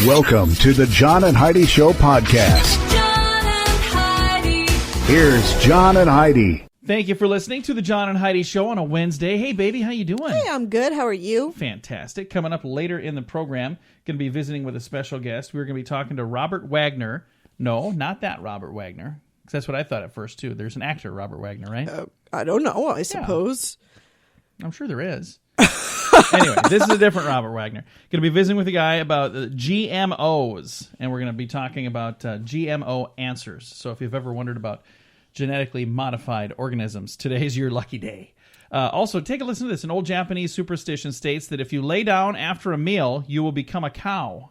Welcome to the John and Heidi Show podcast. John and Heidi. Here's John and Heidi. Thank you for listening to the John and Heidi Show on a Wednesday. Hey, baby, how you doing? Hey, I'm good. How are you? Fantastic. Coming up later in the program, going to be visiting with a special guest. We're going to be talking to Robert Wagner. No, not that Robert Wagner. Because that's what I thought at first, too. There's an actor, Robert Wagner, right? I don't know, I suppose. I'm sure there is. Anyway, this is a different Robert Wagner. Going to be visiting with a guy about GMOs, and we're going to be talking about GMO answers. So if you've ever wondered about genetically modified organisms, today's your lucky day. Also, take a listen to this. An old Japanese superstition states that if you lay down after a meal, you will become a cow.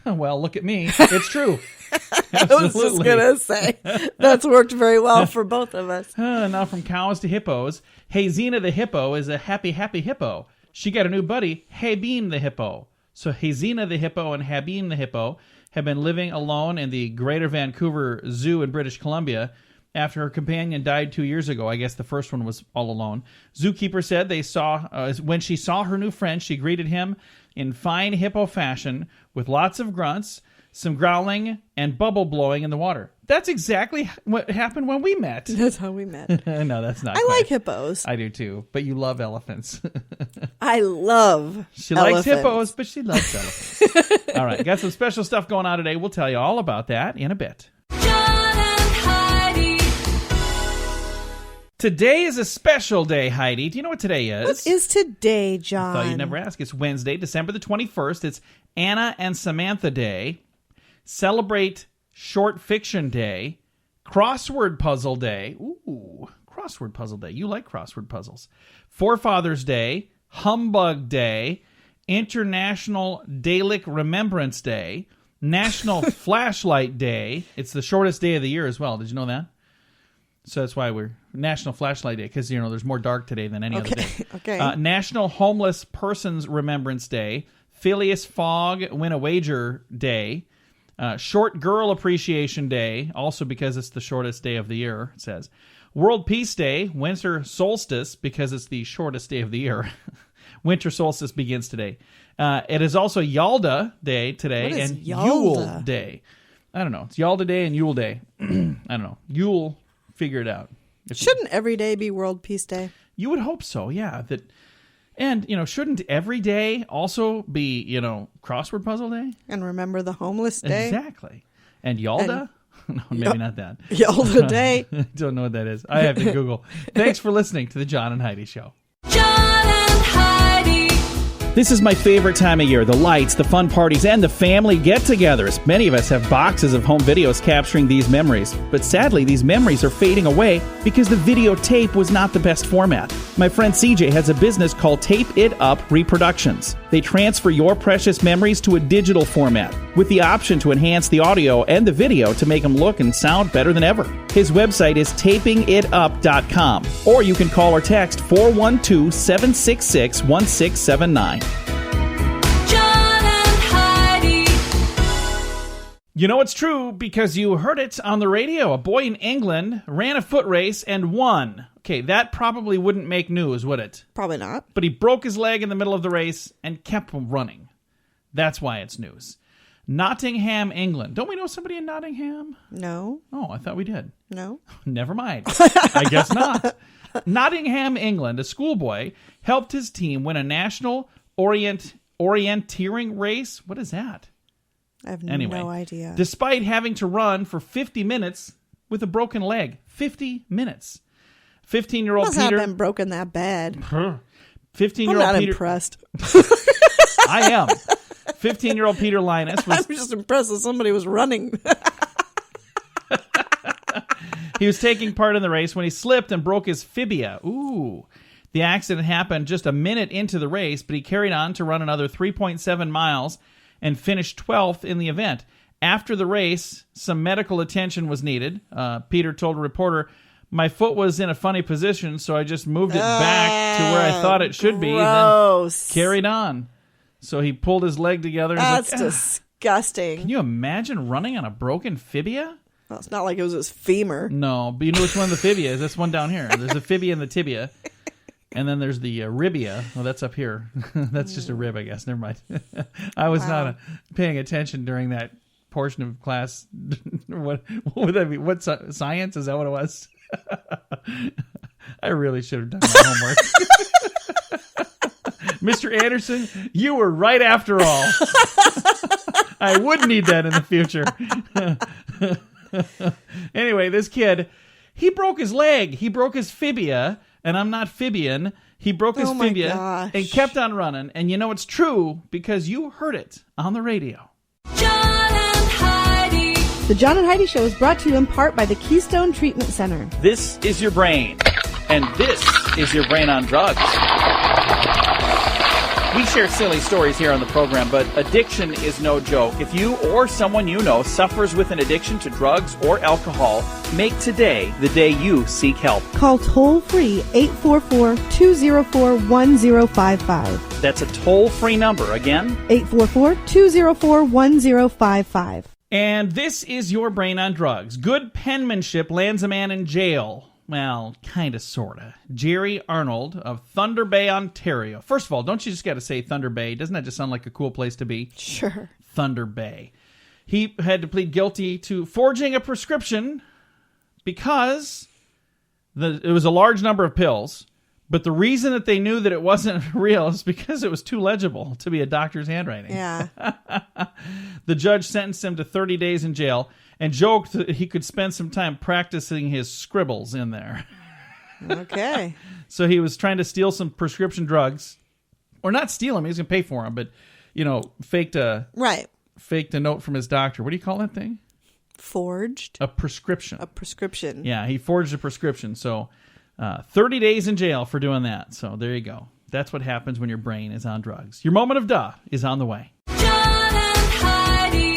Well, look at me. It's true. I was just going to say, that's worked very well for both of us. Now from cows to hippos. Hazina the hippo is a happy, happy hippo. She got a new buddy, Habeen the hippo. So Hazina the hippo and Habeen the hippo have been living alone in the Greater Vancouver Zoo in British Columbia after her companion died 2 years ago. I guess the first one was all alone. Zookeeper said they saw when she saw her new friend, she greeted him in fine hippo fashion with lots of grunts, some growling, and bubble blowing in the water. That's exactly what happened when we met. That's how we met. No, that's not. I like hippos. I do too, but you love elephants. I love She elephants. likes hippos, but she loves elephants. All right, got some special stuff going on today. We'll tell you all about that in a bit. John and Heidi. Today is a special day, Heidi. Do you know what today is? What is today, John? Thought you'd never ask. It's Wednesday, December the 21st. It's Anna and Samantha Day. Celebrate Short Fiction Day. Crossword Puzzle Day. Ooh, Crossword Puzzle Day. You like crossword puzzles. Forefathers Day. Humbug Day. International Dalek Remembrance Day. National Flashlight Day. It's the shortest day of the year as well. Did you know that? So that's why we're National Flashlight Day, because, you know, there's more dark today than any other day. Okay. National Homeless Persons Remembrance Day. Phileas Fogg Win a Wager Day. Short Girl Appreciation Day, also because it's the shortest day of the year, it says. World Peace Day, Winter Solstice, because it's the shortest day of the year. Winter solstice begins today. It is also Yalda Day today. What is and Yalda? Yule Day. I don't know. It's Yalda Day and Yule Day. I don't know. Yule, figure it out. Shouldn't every day be World Peace Day? You would hope so, yeah. And, you know, shouldn't every day also be, you know, Crossword Puzzle Day? And remember the Homeless Day? Exactly. And Yalda? No, maybe not that. Yalda Day? Don't know what that is. I have to Google. Thanks for listening to the John and Heidi Show. John and Heidi. This is my favorite time of year. The lights, the fun parties, and the family get-togethers. Many of us have boxes of home videos capturing these memories. But sadly, these memories are fading away because the videotape was not the best format. My friend CJ has a business called Tape It Up Reproductions. They transfer your precious memories to a digital format with the option to enhance the audio and the video to make them look and sound better than ever. His website is tapingitup.com, or you can call or text 412-766-1679. John and Heidi. You know it's true because you heard it on the radio. A boy in England ran a foot race and won. Okay, that probably wouldn't make news, would it? Probably not. But he broke his leg in the middle of the race and kept running. That's why it's news. Nottingham, England. Don't we know somebody in Nottingham? No. Oh, I thought we did. No. Never mind. I guess not. Nottingham, England, a schoolboy helped his team win a national orienteering race. What is that? I have Anyway, no idea. Despite having to run for 50 minutes with a broken leg. 50 minutes. 15-year-old Must Peter. not been broken that bad. 15-year-old I'm not Peter. impressed. I am. 15-year-old Peter Linus was. I'm just impressed that somebody was running. He was taking part in the race when he slipped and broke his fibia. Ooh. The accident happened just a minute into the race, but he carried on to run another 3.7 miles and finished 12th in the event. After the race, some medical attention was needed. Peter told a reporter, "My foot was in a funny position, so I just moved it back to where I thought it should be, and then carried on." So he pulled his leg together. And That's was like, disgusting. Can you imagine running on a broken fibia? Well, it's not like it was his femur. No, but you know which one the fibia is? That's one down here. There's a fibia and the tibia. And then there's the ribia. Well, that's up here. That's just a rib, I guess. Never mind. I was not paying attention during that portion of class. What would that be? What science? Is that what it was? I really should have done my homework. Mr. Anderson, you were right after all. I would need that in the future. Anyway, this kid, he broke his leg. He broke his fibia, and I'm not Fibian. He broke his fibia and kept on running. And you know it's true because you heard it on the radio. John and Heidi. The John and Heidi Show is brought to you in part by the Keystone Treatment Center. This is your brain, and this is your brain on drugs. We share silly stories here on the program, but addiction is no joke. If you or someone you know suffers with an addiction to drugs or alcohol, make today the day you seek help. Call toll-free 844-204-1055. That's a toll-free number. Again, 844-204-1055. And this is your brain on drugs. Good penmanship lands a man in jail. Well, kind of, sort of. Jerry Arnold of Thunder Bay, Ontario. First of all, don't you just got to say Thunder Bay? Doesn't that just sound like a cool place to be? Sure. Thunder Bay. He had to plead guilty to forging a prescription because it was a large number of pills. But the reason that they knew that it wasn't real is because it was too legible to be a doctor's handwriting. Yeah. The judge sentenced him to 30 days in jail and joked that he could spend some time practicing his scribbles in there. Okay. So he was trying to steal some prescription drugs. Or not steal them, he was going to pay for them, but, faked a note from his doctor. What do you call that thing? Forged. A prescription. A prescription. Yeah, he forged a prescription. So 30 days in jail for doing that. So there you go. That's what happens when your brain is on drugs. Your moment of duh is on the way. John and Heidi.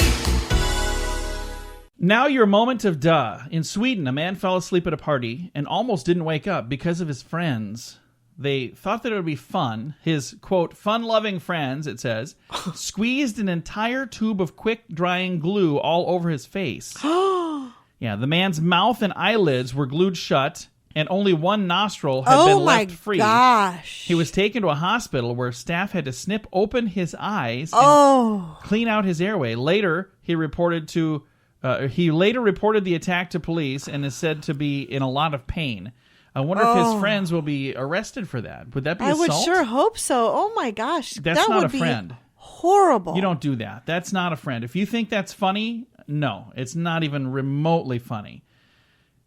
Now your moment of duh. In Sweden, a man fell asleep at a party and almost didn't wake up because of his friends. They thought that it would be fun. His, quote, fun-loving friends, it says, squeezed an entire tube of quick-drying glue all over his face. Yeah, the man's mouth and eyelids were glued shut, and only one nostril had been left free. Oh, my gosh. He was taken to a hospital where staff had to snip open his eyes and clean out his airway. Later, he reported the attack to police and is said to be in a lot of pain. I wonder if his friends will be arrested for that. Would that be assault? I would sure hope so. Oh, my gosh. That's that not would a friend. Be horrible. You don't do that. That's not a friend. If you think that's funny, no, it's not even remotely funny.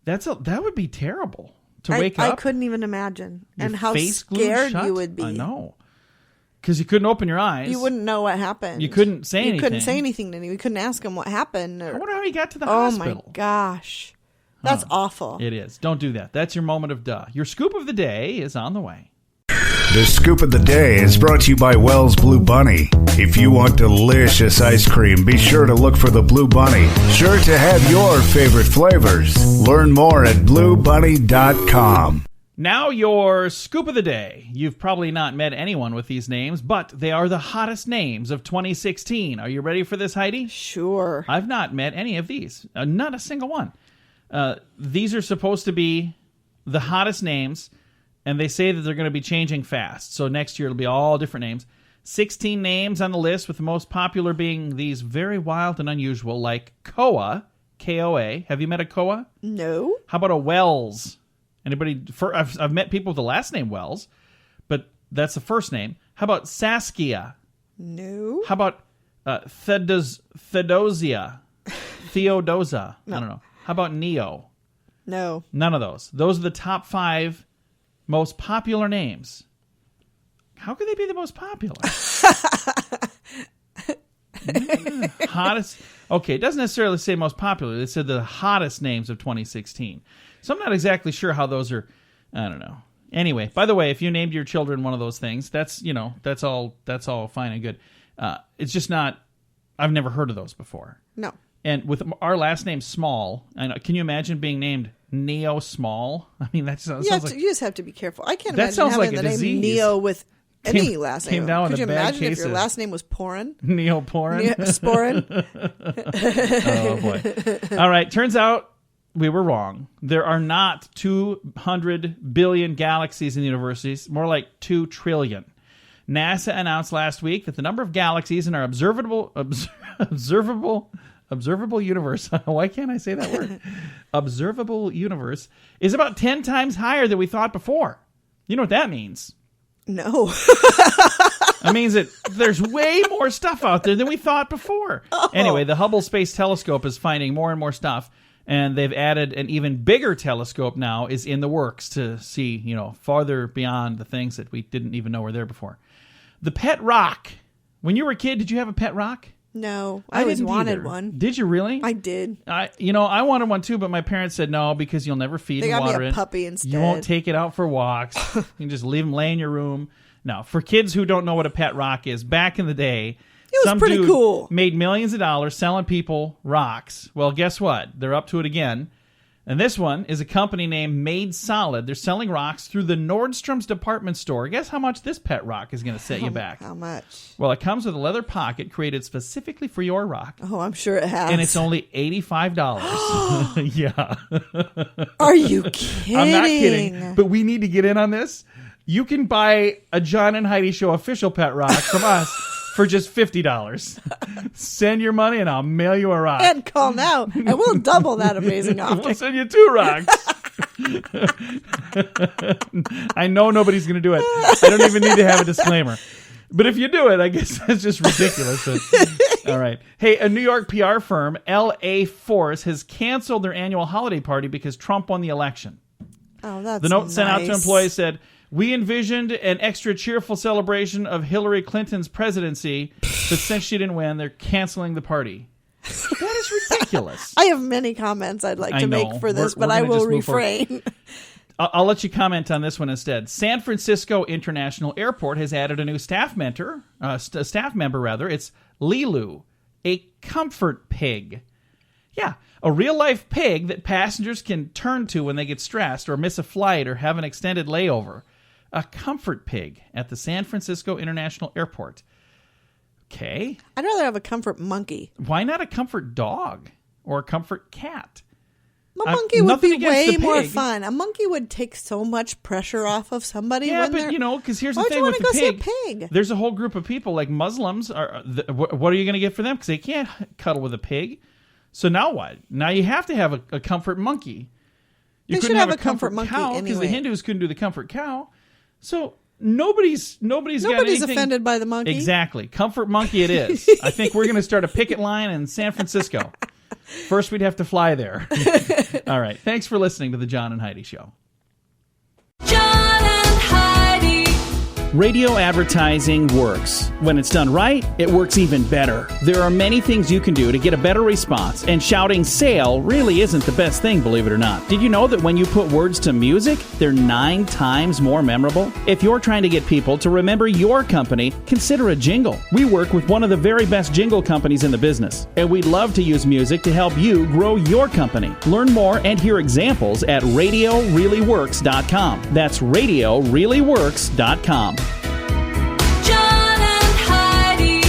That would be terrible to wake up. I couldn't even imagine. And your how face glued scared shut? you would be. I know. Because you couldn't open your eyes. You wouldn't know what happened. You couldn't say anything. You couldn't say anything to him. You couldn't ask him what happened. I wonder how he got to the Oh, hospital. my gosh. That's awful. It is. Don't do that. That's your moment of duh. Your scoop of the day is on the way. The Scoop of the Day is brought to you by Wells Blue Bunny. If you want delicious ice cream, be sure to look for the Blue Bunny. Sure to have your favorite flavors. Learn more at bluebunny.com. Now your scoop of the day. You've probably not met anyone with these names, but they are the hottest names of 2016. Are you ready for this, Heidi? Sure. I've not met any of these. Not a single one. These are supposed to be the hottest names, and they say that they're going to be changing fast. So next year it'll be all different names. 16 names on the list, with the most popular being these very wild and unusual, like Koa, K-O-A. Have you met a Koa? No. How about a Wells? Anybody? I've met people with the last name Wells, but that's the first name. How about Saskia? No. How about Theodosia? Theodosa? No. I don't know. How about Neo? No. None of those. Those are the top 5 most popular names. How could they be the most popular? Hottest. Okay, it doesn't necessarily say most popular. It said the hottest names of 2016. So I'm not exactly sure how those are. I don't know. Anyway, by the way, if you named your children one of those things, that's all fine and good. It's just not. I've never heard of those before. No. And with our last name Small, can you imagine being named Neo Small? I mean, that sounds like... You just have to be careful. I can't that imagine sounds having like the a name disease. Neo with any last name. Came down Could with you a bad imagine if case your of last name was Porin? Neoporin? Sporin? Oh, boy. All right. Turns out we were wrong. There are not 200 billion galaxies in the universe, more like 2 trillion. NASA announced last week that the number of galaxies in our observable universe, why can't I say that word? Observable universe is about 10 times higher than we thought before. You know what that means? No. That means that there's way more stuff out there than we thought before. Oh. Anyway, the Hubble Space Telescope is finding more and more stuff, and they've added an even bigger telescope now is in the works to see, farther beyond the things that we didn't even know were there before. The pet rock. When you were a kid, did you have a pet rock? No, I always didn't wanted either. one. Did you really? I did. I wanted one too, but my parents said no because you'll never feed They and got me water a it. puppy instead. You won't take it out for walks. You can just leave them lay in your room. No, for kids who don't know what a pet rock is, back in the day, was some pretty dude cool. made millions of dollars selling people rocks. Well, guess what? They're up to it again. And this one is a company named Made Solid. They're selling rocks through the Nordstrom's department store. Guess how much this pet rock is going to set you back? How much? Well, it comes with a leather pocket created specifically for your rock. Oh, I'm sure it has. And it's only $85. Yeah. Are you kidding? I'm not kidding. But we need to get in on this. You can buy a John and Heidi Show official pet rock from us for just $50. Send your money and I'll mail you a rock. And call now, and we'll double that amazing offer. We'll send you 2 rocks. I know nobody's going to do it. I don't even need to have a disclaimer. But if you do it, I guess that's just ridiculous. All right. Hey, a New York PR firm, LA Force, has canceled their annual holiday party because Trump won the election. Oh, that's The note sent out to nice. employees said, "We envisioned an extra cheerful celebration of Hillary Clinton's presidency, but since she didn't win, they're canceling the party." That is ridiculous. I have many comments I'd like I to know. make for this, We're but I gonna will just move forward. refrain. I'll let you comment on this one instead. San Francisco International Airport has added a new staff member. It's Lilu, a comfort pig. Yeah, a real-life pig that passengers can turn to when they get stressed or miss a flight or have an extended layover. A comfort pig at the San Francisco International Airport. Okay. I'd rather have a comfort monkey. Why not a comfort dog or a comfort cat? A monkey would nothing be against way the more pig. fun. A monkey would take so much pressure off of somebody. Yeah, when but they're... because here's the Why would thing you with wanna the go pig. see a pig? There's a whole group of people like Muslims. What are you going to get for them? Because they can't cuddle with a pig. So now what? Now you have to have a comfort monkey. You They couldn't should have a a comfort monkey cow because the anyway. Hindus couldn't do the comfort cow. So nobody's got anything. offended by the monkey. Exactly. Comfort monkey it is. I think we're going to start a picket line in San Francisco. First, we'd have to fly there. All right. Thanks for listening to the John and Heidi Show. John and Heidi. Radio advertising works. When it's done right, it works even better. There are many things you can do to get a better response, and shouting sale really isn't the best thing, believe it or not. Did you know that when you put words to music, they're 9 times more memorable? If you're trying to get people to remember your company, consider a jingle. We work with one of the very best jingle companies in the business, and we'd love to use music to help you grow your company. Learn more and hear examples at RadioReallyWorks.com. That's RadioReallyWorks.com. John and Heidi.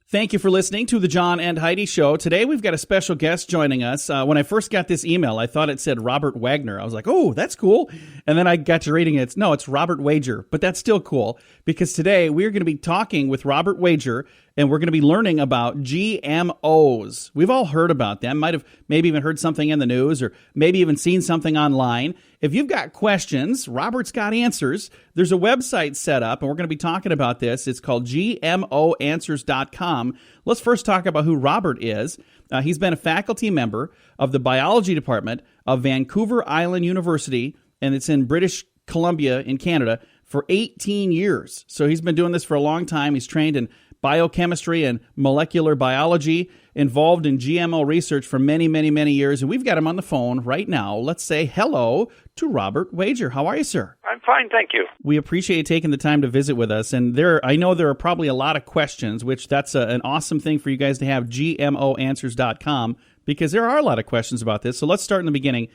Thank you for listening to the John and Heidi Show. Today we've got a special guest joining us. When I first got this email, I thought it said Robert Wagner. I was like, oh, that's cool. And then I got to reading it. It's Robert Wager, but that's still cool because today we're going to be talking with Robert Wager and we're going to be learning about GMOs. We've all heard about them, might have maybe even heard something in the news or maybe even seen something online. If you've got questions, Robert's got answers. There's a website set up, and we're going to be talking about this. It's called gmo-answers.com. Let's first talk about who Robert is. He's been a faculty member of the biology department of Vancouver Island University, and it's in British Columbia in Canada, for 18 years. So he's been doing this for a long time. He's trained in biochemistry and molecular biology, involved in GMO research for many, many, many years. And we've got him on the phone right now. Let's say hello to Robert Wager. How are you, sir? I'm fine, thank you. We appreciate you taking the time to visit with us. And I know there are probably a lot of questions, which that's an awesome thing for you guys to have, gmo-answers.com, because there are a lot of questions about this. So let's start in the beginning.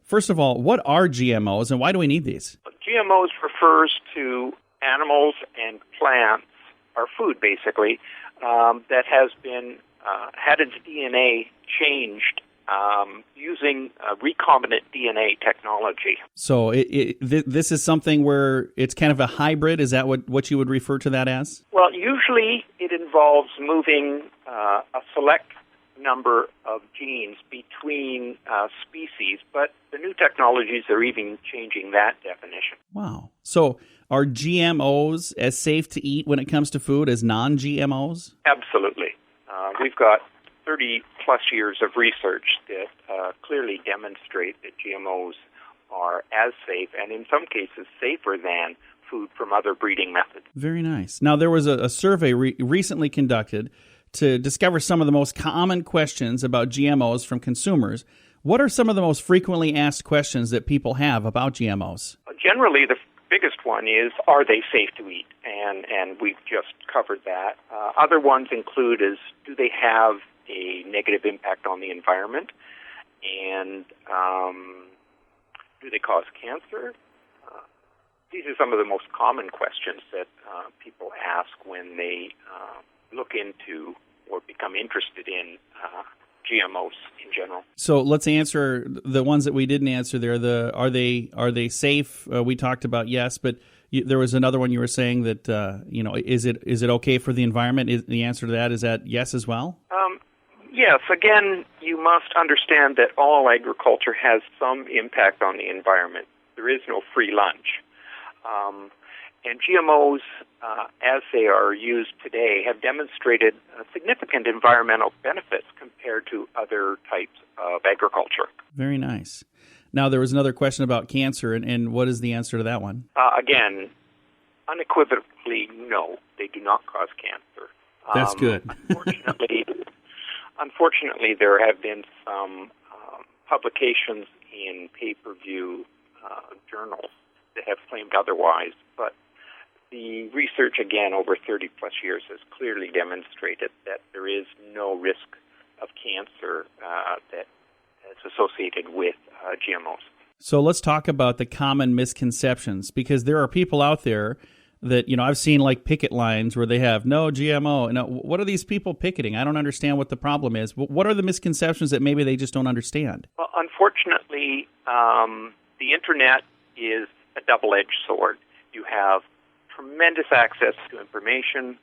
First of all, what are GMOs and why do we need these? GMOs refers to animals and plants, or food basically, that has been had its DNA changed using recombinant DNA technology. So this is something where it's kind of a hybrid. Is that what you would refer to that as? Well, usually it involves moving a select number of genes between species, but the new technologies are even changing that definition. Wow. So are GMOs as safe to eat when it comes to food as non-GMOs? Absolutely. We've got 30-plus years of research that clearly demonstrate that GMOs are as safe, and in some cases safer than food from other breeding methods. Very nice. Now, there was a survey recently conducted to discover some of the most common questions about GMOs from consumers. What are some of the most frequently asked questions that people have about GMOs? Generally, the biggest one is, are they safe to eat? And we've just covered that. Other ones include do they have a negative impact on the environment? And do they cause cancer? These are some of the most common questions that people ask when they look into or become interested in GMOs in general. So let's answer the ones that we didn't answer there. Are they safe? We talked about yes, but there was another one you were saying that is it okay for the environment? The answer to that is that yes as well. Yes. Again, you must understand that all agriculture has some impact on the environment. There is no free lunch. And GMOs, as they are used today, have demonstrated significant environmental benefits compared to other types of agriculture. Very nice. Now, there was another question about cancer, and what is the answer to that one? Again, unequivocally, no, they do not cause cancer. That's good. Unfortunately, there have been some publications in pay-per-view journals that have claimed otherwise, but the research, again, over 30-plus years has clearly demonstrated that there is no risk of cancer that is associated with GMOs. So let's talk about the common misconceptions, because there are people out there that, I've seen like picket lines where they have no GMO. Now, what are these people picketing? I don't understand what the problem is. What are the misconceptions that maybe they just don't understand? Well, unfortunately, the Internet is a double-edged sword. You have tremendous access to information,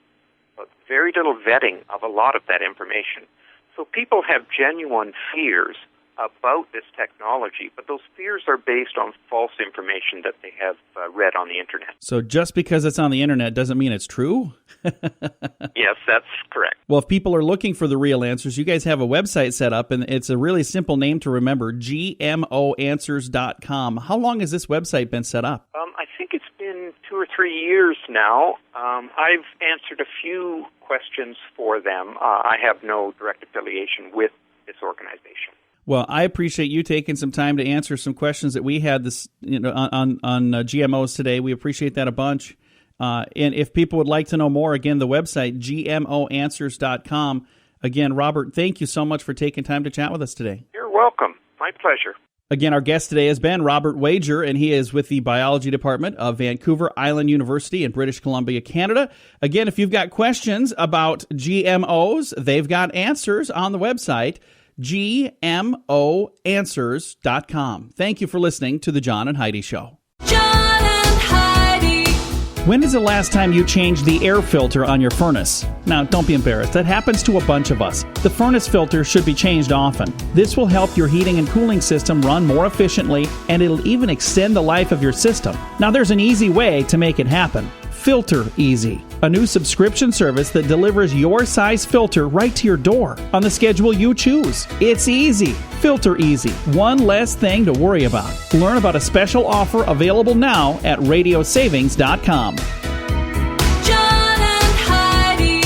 but very little vetting of a lot of that information. So people have genuine fears about this technology, but those fears are based on false information that they have read on the Internet. So just because it's on the Internet doesn't mean it's true? Yes, that's correct. Well, if people are looking for the real answers, you guys have a website set up, and it's a really simple name to remember, gmo-answers.com. How long has this website been set up? I think it's been 2 or 3 years now. I've answered a few questions for them. I have no direct affiliation with this organization. Well, I appreciate you taking some time to answer some questions that we had on GMOs today. We appreciate that a bunch. And if people would like to know more, again, the website, gmo-answers.com. Again, Robert, thank you so much for taking time to chat with us today. You're welcome. My pleasure. Again, our guest today has been Robert Wager, and he is with the Biology Department of Vancouver Island University in British Columbia, Canada. Again, if you've got questions about GMOs, they've got answers on the website, gmo-answers.com. Thank you for listening to The John and Heidi Show. John and Heidi. When is the last time you changed the air filter on your furnace? Now, don't be embarrassed. That happens to a bunch of us. The furnace filter should be changed often. This will help your heating and cooling system run more efficiently, and it'll even extend the life of your system. Now, there's an easy way to make it happen. Filter Easy, a new subscription service that delivers your size filter right to your door on the schedule you choose. It's easy. Filter Easy. One less thing to worry about. Learn about a special offer available now at radiosavings.com. John and Heidi.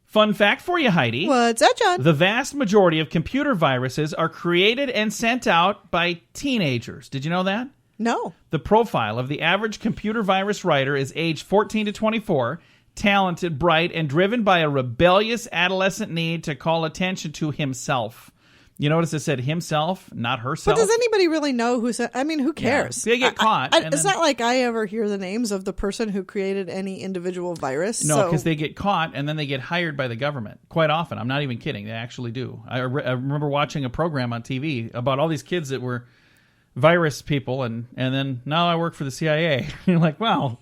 Fun fact for you, Heidi. What's that, John? The vast majority of computer viruses are created and sent out by teenagers. Did you know that? No. The profile of the average computer virus writer is age 14 to 24, talented, bright, and driven by a rebellious adolescent need to call attention to himself. You notice it said himself, not herself. But does anybody really know who said? I mean, who cares? Yeah, they get caught. It's not like I ever hear the names of the person who created any individual virus. No, because they get caught and then they get hired by the government. Quite often. I'm not even kidding. They actually do. I remember watching a program on TV about all these kids that were virus people, and then now I work for the CIA. You're like, wow,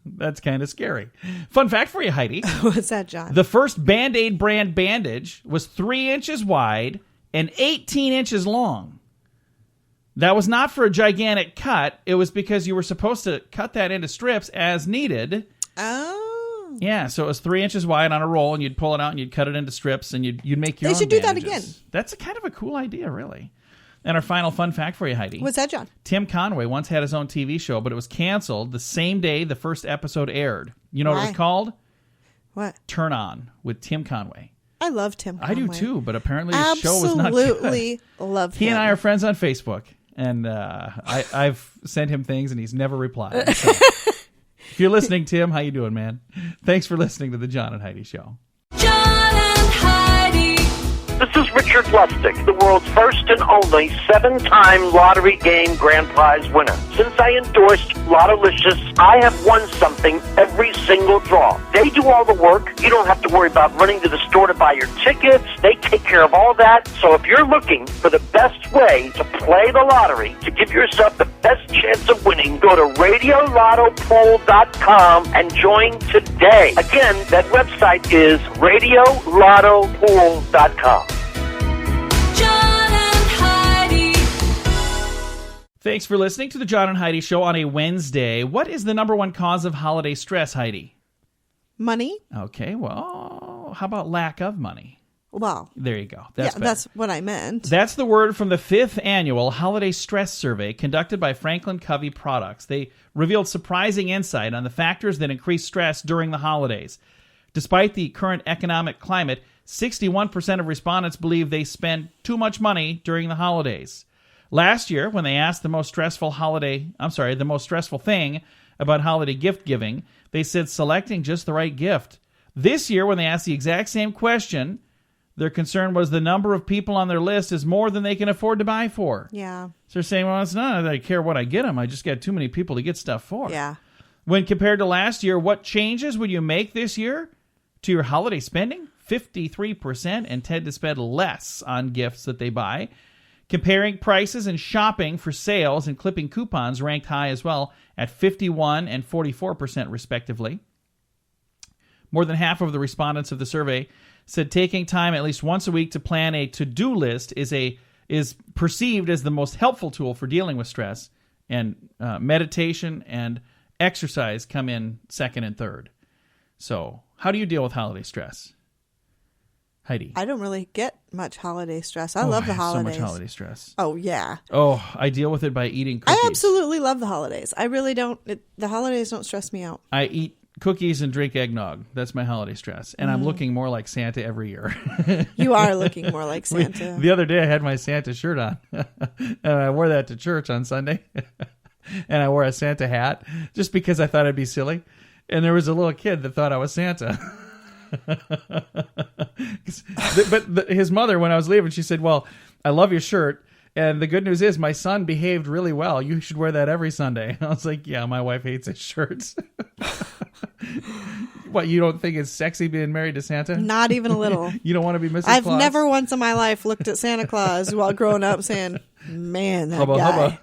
that's kind of scary. Fun fact for you, Heidi. What's that, John? The first Band-Aid brand bandage was 3 inches wide and 18 inches long. That was not for a gigantic cut. It was because you were supposed to cut that into strips as needed. Oh. Yeah, so it was 3 inches wide on a roll, and you'd pull it out and you'd cut it into strips, and you'd make your own They should do that bandages. again. That's kind of a cool idea, really. And our final fun fact for you, Heidi. What's that, John? Tim Conway once had his own TV show, but it was canceled the same day the first episode aired. You know what it was called? What? Turn On with Tim Conway. I love Tim Conway. I do too, but apparently his show was not good. Absolutely love him. He and I are friends on Facebook, and I've sent him things, and he's never replied. So. If you're listening, Tim, how you doing, man? Thanks for listening to the John and Heidi Show. John and Heidi. This is Richard Lustig, the world's first and only 7-time lottery game grand prize winner. Since I endorsed Lottolicious, I have won something every single draw. They do all the work. You don't have to worry about running to the store to buy your tickets. They take care of all that. So if you're looking for the best way to play the lottery, to give yourself the best chance of winning, go to radiolottopool.com and join today. Again, that website is radiolottopool.com. John and Heidi. Thanks for listening to the John and Heidi Show on a Wednesday. What is the number one cause of holiday stress, Heidi? Money? Okay, well, how about lack of money? Well, There you go. That's better. that's what I meant. That's the word from the 5th annual Holiday Stress Survey conducted by Franklin Covey Products. They revealed surprising insight on the factors that increase stress during the holidays. Despite the current economic climate, 61% of respondents believe they spend too much money during the holidays. Last year, when they asked the most stressful thing about holiday gift giving, they said selecting just the right gift. This year, when they asked the exact same question, their concern was the number of people on their list is more than they can afford to buy for. Yeah. So they're saying, well, it's not that I care what I get them. I just got too many people to get stuff for. Yeah. When compared to last year, what changes would you make this year to your holiday spending? 53% intend to spend less on gifts that they buy. Comparing prices and shopping for sales and clipping coupons ranked high as well at 51 and 44% respectively. More than half of the respondents of the survey said taking time at least once a week to plan a to-do list is perceived as the most helpful tool for dealing with stress, and meditation and exercise come in second and third. So, how do you deal with holiday stress, Heidi? I don't really get much holiday stress. I love the holidays. So much holiday stress. Oh, yeah. Oh, I deal with it by eating cookies. I absolutely love the holidays. I really don't. The holidays don't stress me out. I eat cookies and drink eggnog. That's my holiday stress. And I'm looking more like Santa every year. You are looking more like Santa. The other day I had my Santa shirt on. And I wore that to church on Sunday. And I wore a Santa hat just because I thought I'd be silly. And there was a little kid that thought I was Santa. But his mother, when I was leaving, she said, well, I love your shirt. And the good news is my son behaved really well. You should wear that every Sunday. I was like, yeah, my wife hates his shirts. What, you don't think it's sexy being married to Santa? Not even a little. You don't want to be Mrs. I've Claus? never once in my life looked at Santa Claus while growing up saying, man, that Hubba, guy. hubba.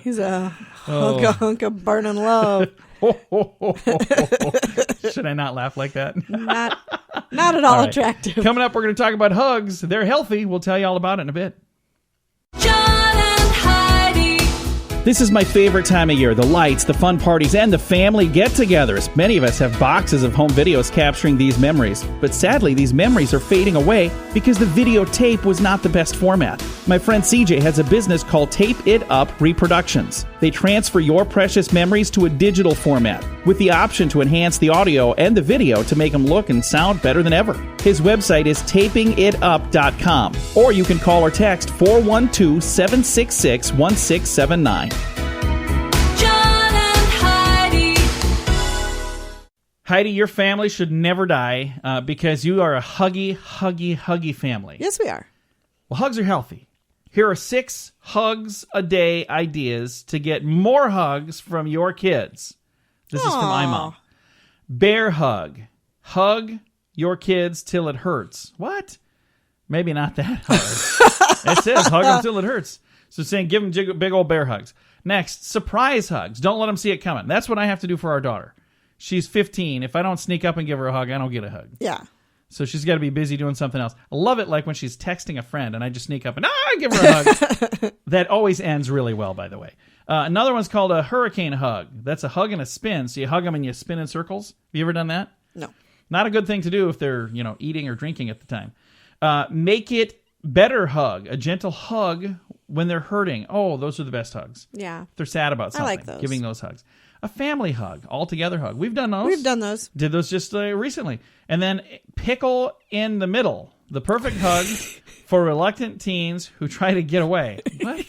He's a hunk of burning love. Should I not laugh like that? Not at all right. attractive. Coming up, we're going to talk about hugs. They're healthy. We'll tell you all about it in a bit. John and Heidi. This is my favorite time of year. The lights, the fun parties, and the family get-togethers. Many of us have boxes of home videos capturing these memories. But sadly, these memories are fading away because the videotape was not the best format. My friend CJ has a business called Tape It Up Reproductions. They transfer your precious memories to a digital format with the option to enhance the audio and the video to make them look and sound better than ever. His website is tapingitup.com, or you can call or text 412-766-1679. John and Heidi. Heidi, your family should never die because you are a huggy family. Yes, we are. Well, hugs are healthy. Here are 6 hugs a day ideas to get more hugs from your kids. This is from iMom. Bear hug. Hug your kids till it hurts. What? Maybe not that hard. It says hug them till it hurts. So it's saying give them big old bear hugs. Next, surprise hugs. Don't let them see it coming. That's what I have to do for our daughter. She's 15. If I don't sneak up and give her a hug, I don't get a hug. Yeah. So she's got to be busy doing something else. I love it like when she's texting a friend and I just sneak up and give her a hug. That always ends really well, by the way. Another one's called a hurricane hug. That's a hug and a spin. So you hug them and you spin in circles. Have you ever done that? No. Not a good thing to do if they're, eating or drinking at the time. Make it better hug. A gentle hug when they're hurting. Oh, those are the best hugs. Yeah. If they're sad about something. I like those. Giving those hugs. A family hug. All-together hug. We've done those. We've done those. Did those just recently. And then pickle in the middle. The perfect hug for reluctant teens who try to get away. What?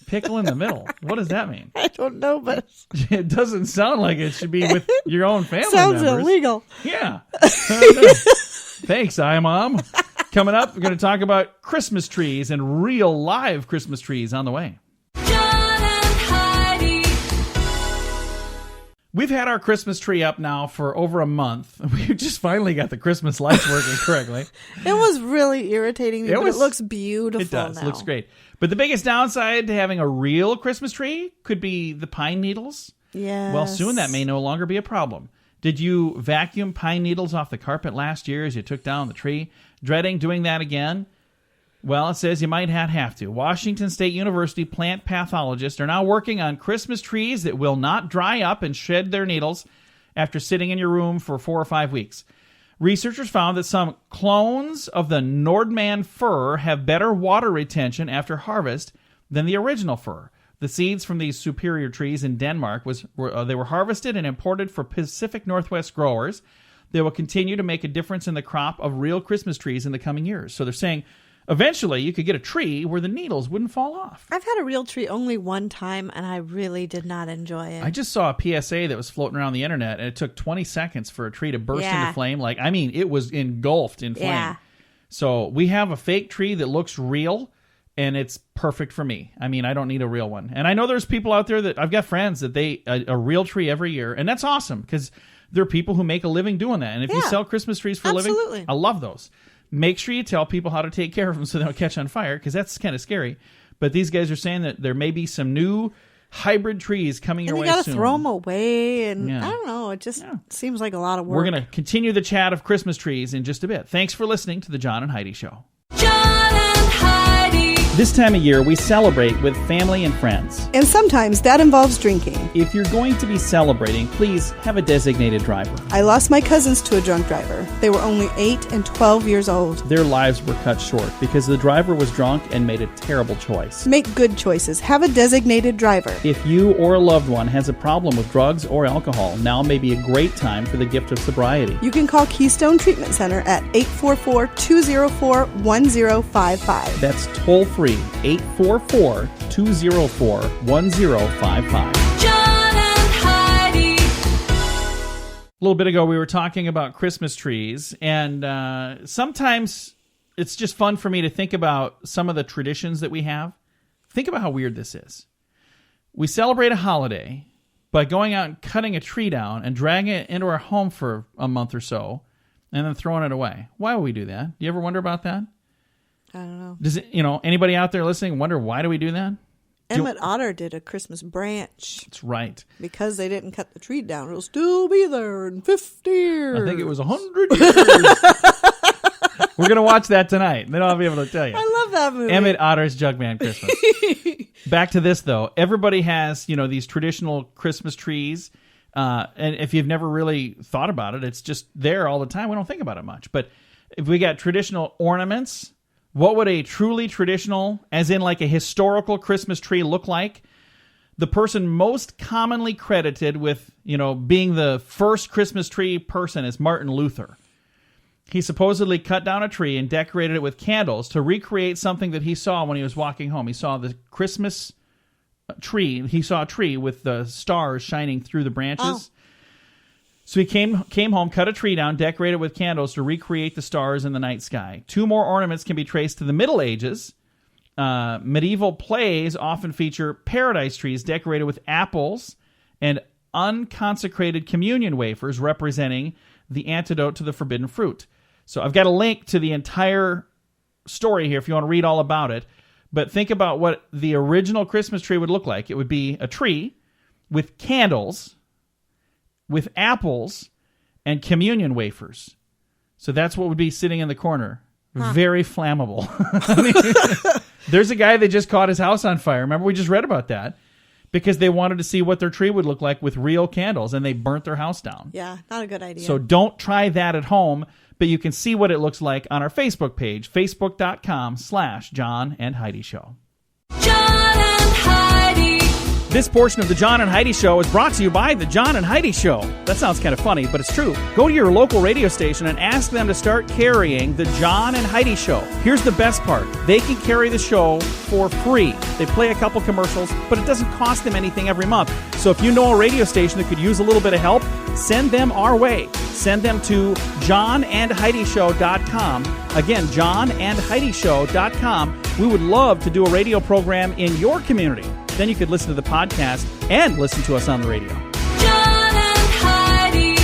Pickle in the middle. What does that mean? I don't know, but It doesn't sound like it should be with your own family sounds members. illegal. Yeah. Thanks, iMom. Coming up, we're going to talk about Christmas trees and real live Christmas trees on the way. John and Heidi. We've had our Christmas tree up now for over a month. We just finally got the Christmas lights working correctly. It was really irritating me, but was- it looks beautiful It does. now. It looks great. But the biggest downside to having a real Christmas tree could be the pine needles. Yes. Well, soon that may no longer be a problem. Did you vacuum pine needles off the carpet last year as you took down the tree? Dreading doing that again? Well, it says you might have to. Washington State University plant pathologists are now working on Christmas trees that will not dry up and shed their needles after sitting in your room for 4 or 5 weeks. Researchers found that some clones of the Nordman fir have better water retention after harvest than the original fir. The seeds from these superior trees in Denmark were harvested and imported for Pacific Northwest growers. They will continue to make a difference in the crop of real Christmas trees in the coming years. So they're saying eventually you could get a tree where the needles wouldn't fall off. I've had a real tree only one time, and I really did not enjoy it. I just saw a PSA that was floating around the internet, and it took 20 seconds for a tree to burst into flame. It was engulfed in flame. Yeah. So we have a fake tree that looks real, and it's perfect for me. I don't need a real one. And I know there's people out there that I've got friends that a real tree every year, and that's awesome because there are people who make a living doing that. And if you sell Christmas trees for a living, I love those. Make sure you tell people how to take care of them so they don't catch on fire, because that's kind of scary. But these guys are saying that there may be some new hybrid trees coming your way soon. You got to throw them away, and I don't know. It just seems like a lot of work. We're going to continue the chat of Christmas trees in just a bit. Thanks for listening to the John and Heidi Show. John and Heidi. This time of year, we celebrate with family and friends. And sometimes that involves drinking. If you're going to be celebrating, please have a designated driver. I lost my cousins to a drunk driver. They were only 8 and 12 years old. Their lives were cut short because the driver was drunk and made a terrible choice. Make good choices. Have a designated driver. If you or a loved one has a problem with drugs or alcohol, now may be a great time for the gift of sobriety. You can call Keystone Treatment Center at 844-204-1055. That's toll-free, 844-204-1055. John and Heidi. A little bit ago, we were talking about Christmas trees, and sometimes it's just fun for me to think about some of the traditions that we have. Think about how weird this is. We celebrate a holiday by going out and cutting a tree down and dragging it into our home for a month or so, and then throwing it away. Why would we do that? Do you ever wonder about that? I don't know. Does it, anybody out there listening wonder why do we do that? Emmett Otter did a Christmas branch. That's right. Because they didn't cut the tree down. It'll still be there in 50 years. I think it was 100 years. We're going to watch that tonight. Then I'll be able to tell you. I love that movie. Emmett Otter's Jugman Christmas. Back to this, though. Everybody has, these traditional Christmas trees. And if you've never really thought about it, it's just there all the time. We don't think about it much. But if we got traditional ornaments, what would a truly traditional, as in like a historical Christmas tree look like? The person most commonly credited with, being the first Christmas tree person is Martin Luther. He supposedly cut down a tree and decorated it with candles to recreate something that he saw when he was walking home. He saw the Christmas tree. He saw a tree with the stars shining through the branches. Oh. So he came home, cut a tree down, decorated with candles to recreate the stars in the night sky. 2 more ornaments can be traced to the Middle Ages, Medieval plays often feature paradise trees decorated with apples and unconsecrated communion wafers representing the antidote to the forbidden fruit. So I've got a link to the entire story here if you want to read all about it. But think about what the original Christmas tree would look like. It would be a tree with candles, with apples, and communion wafers. So that's what would be sitting in the corner. Very flammable. I mean, there's a guy that just caught his house on fire. Remember, we just read about that. Because they wanted to see what their tree would look like with real candles, and they burnt their house down. Yeah, not a good idea. So don't try that at home, but you can see what it looks like on our Facebook page, facebook.com/John and Heidi Show. John and Heidi. This portion of the John and Heidi Show is brought to you by the John and Heidi Show. That sounds kind of funny, but it's true. Go to your local radio station and ask them to start carrying the John and Heidi Show. Here's the best part. They can carry the show for free. They play a couple commercials, but it doesn't cost them anything every month. So if you know a radio station that could use a little bit of help, send them our way. Send them to johnandheidishow.com. Again, johnandheidishow.com. We would love to do a radio program in your community. Then you could listen to the podcast and listen to us on the radio. John and Heidi.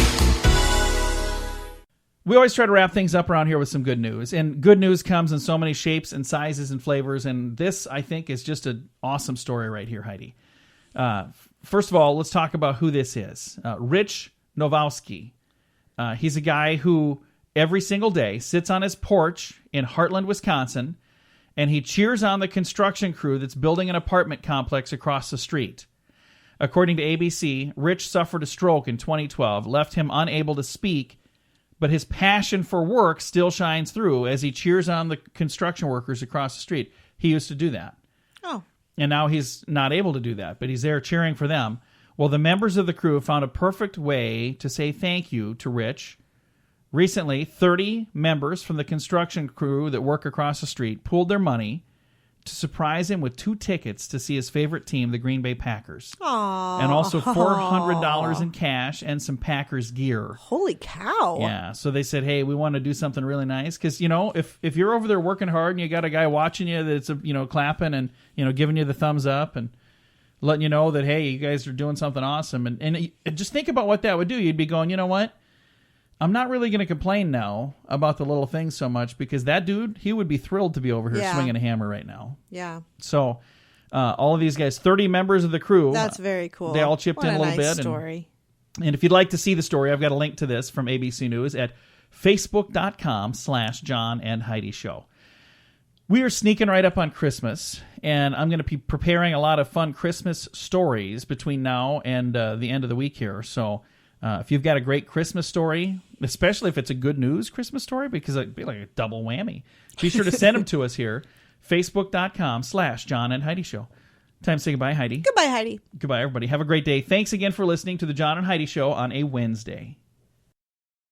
We always try to wrap things up around here with some good news. And good news comes in so many shapes and sizes and flavors. And this, I think, is just an awesome story right here, Heidi. First of all, let's talk about who this is. Rich Nowowski. He's a guy who every single day sits on his porch in Heartland, Wisconsin, and he cheers on the construction crew that's building an apartment complex across the street. According to ABC, Rich suffered a stroke in 2012, left him unable to speak, but his passion for work still shines through as he cheers on the construction workers across the street. He used to do that. Oh. And now he's not able to do that, but he's there cheering for them. Well, the members of the crew found a perfect way to say thank you to Rich. Recently, 30 members from the construction crew that work across the street pooled their money to surprise him with 2 tickets to see his favorite team, the Green Bay Packers. Aww. And also $400 in cash and some Packers gear. Holy cow. Yeah, so they said, hey, we want to do something really nice. Because, you know, if you're over there working hard and you got a guy watching you that's, clapping and, giving you the thumbs up and letting you know that, hey, you guys are doing something awesome. And just think about what that would do. You'd be going, you know what? I'm not really going to complain now about the little things so much because that dude, he would be thrilled to be over here swinging a hammer right now. Yeah. So all of these guys, 30 members of the crew. That's very cool. They all chipped in a little bit. Story. And if you'd like to see the story, I've got a link to this from ABC News at facebook.com/John and Heidi Show. We are sneaking right up on Christmas, and I'm going to be preparing a lot of fun Christmas stories between now and the end of the week here. So if you've got a great Christmas story, especially if it's a good news Christmas story, because it'd be like a double whammy, be sure to send them to us here, facebook.com/John and Heidi Show. Time to say goodbye, Heidi. Goodbye, Heidi. Goodbye, everybody. Have a great day. Thanks again for listening to the John and Heidi Show on a Wednesday.